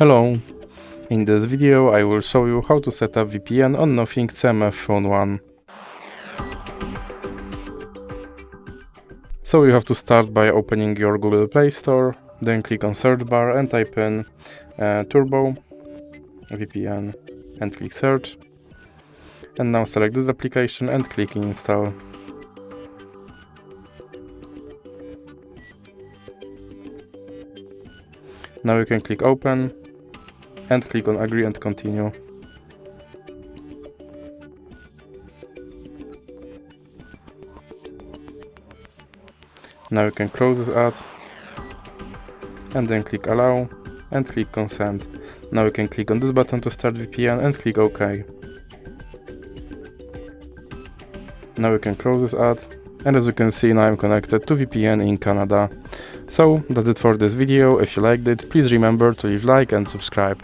Hello! In this video I will show you how to set up VPN on NOTHING CMF Phone 1. So you have to start by opening your Google Play Store, then click on search bar and type in Turbo VPN and click search. And now select this application and click install. Now you can click open and click on agree and continue. Now you can close this ad and then click allow and click consent. Now you can click on this button to start VPN and click OK. Now you can close this ad, and as you can see, now I'm connected to VPN in Canada. So that's it for this video. If you liked it, please remember to leave a like and subscribe.